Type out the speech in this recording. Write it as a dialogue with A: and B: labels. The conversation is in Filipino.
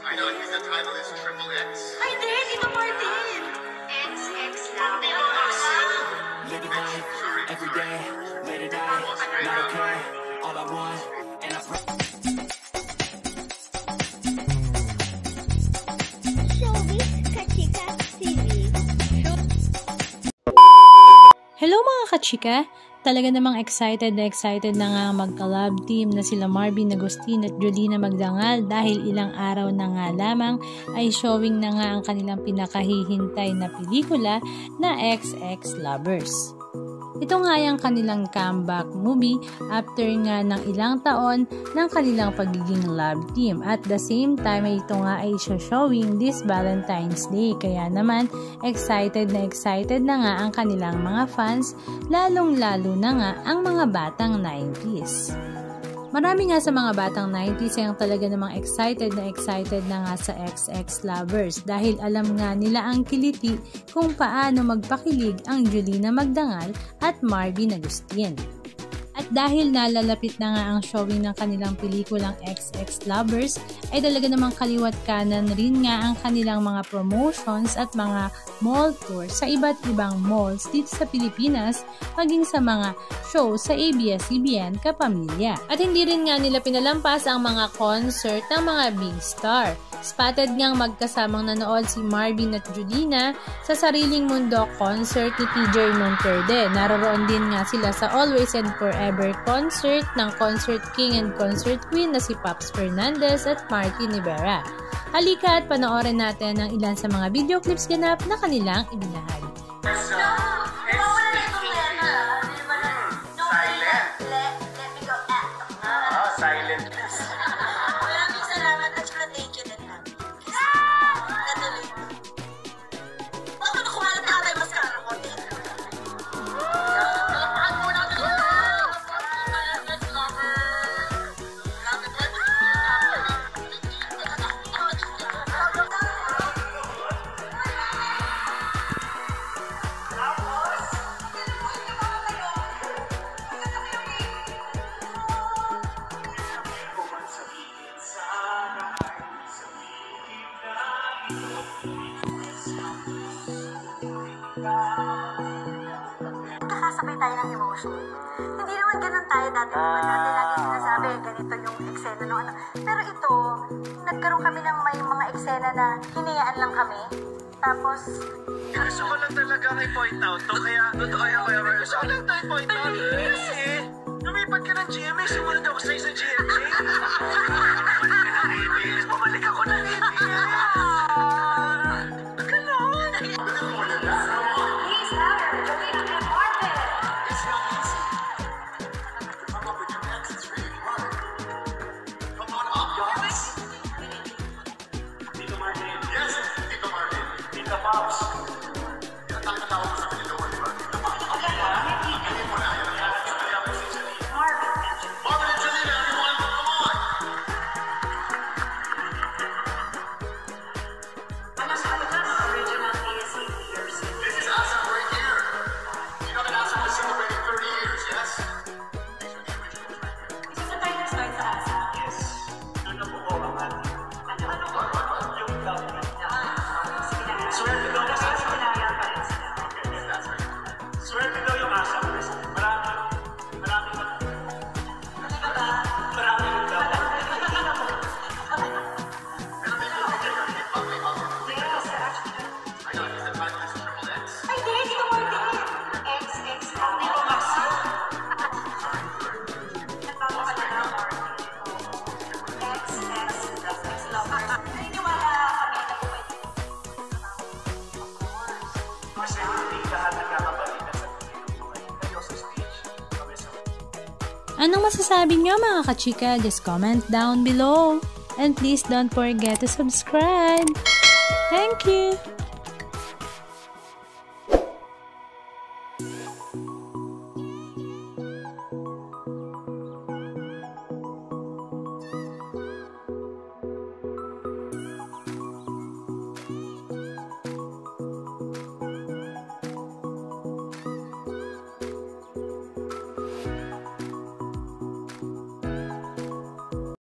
A: I know the title is Triple X.
B: Ay, hindi, Tito Martin. XX lang.
C: Living life, every day, late at night, not okay, all I want, and I pray.
D: Showbiz Kachika TV.
E: Hello mga kachika! Talaga namang excited na nga magka-love team na sila Marvin Agustin at Jolina Magdangal dahil ilang araw na nga lamang ay showing na nga ang kanilang pinakahihintay na pelikula na XX Lovers. Ito nga yung kanilang comeback movie after nga ng ilang taon ng kanilang pagiging love team. At the same time ay ito nga ay showing this Valentine's Day. Kaya naman excited na nga ang kanilang mga fans, lalong-lalo na nga ang mga batang 90s. Marami nga sa mga batang 90s ang talaga namang excited na nga sa XX Lovers dahil alam nga nila ang kiliti kung paano magpakilig ang Jolina Magdangal at Marvin Agustin. At dahil nalalapit na nga ang showing ng kanilang pelikulang XX Lovers, ay talaga namang kaliwat kanan rin nga ang kanilang mga promotions at mga mall tours sa iba't ibang malls dito sa Pilipinas, maging sa mga show sa ABS-CBN Kapamilya. At hindi rin nga nila pinalampas ang mga concert ng mga big star. Spotted ngang magkasamang nanood si Marvin at Jolina sa Sariling Mundo concert ni TJ Monterde. Naroon din nga sila sa Always and Forever concert ng Concert King and Concert Queen na si Pops Fernandez at Marky Rivera. Halika at panoorin natin ang ilan sa mga video clips ganap na kanilang ibinahagi.
A: Silent.
B: Maraming salamat at saka thank you din namin. Natuloy mo. Baka nakuhalat na tayo mascara ko. Palakpakan mo natin. Kakasabay tayo ng emotion. Hindi naman ganun tayo dati. Diba? Dati lagi sinasabi, ganito yung eksena no ano. Pero ito, nagkaroon kami ng may mga eksena na hinayaan lang kami. Tapos,
A: Gusto ko lang talaga i-point out to, kaya totoo yan kaya gusto ko lang tayo i-point out. Kasi, lumipat ka ng GMA, sumunod ako sa isang GMA. ABS, bumalik ako ng ABS. Pops. Nakakatawa ko sa kanila mo, di ba? Pagkain mo na. Marvin and Jolina, everyone, come on!
B: ano sa kanila ng original ASAP years?
A: This is ASAP right here. You know that ASAP was celebrating 30 years, yes? These are the originals right here.
B: Isa na tayo nag-start sa ASAP?
A: Yes. Doon na po ko ang
B: Ano ba?
A: yung love niya.
B: Swerte daw kasi sinayang pa rin sila.
A: Swerte daw yung ASAP. Marami
B: Ano ba?
A: yung love. I know the title is Triple X.
B: Ay, di! Dito mo din! XX lang. Di ba kasi? Nagpapakala na XX Lovers. Naniniwala kami na buhay.
A: Kasi hindi lahat nagkakabalikan sa buhay. Kayo sa stage, kami sa
E: Anong masasabi niyo mga kachika? Just comment down below. And please don't forget to subscribe. Thank you!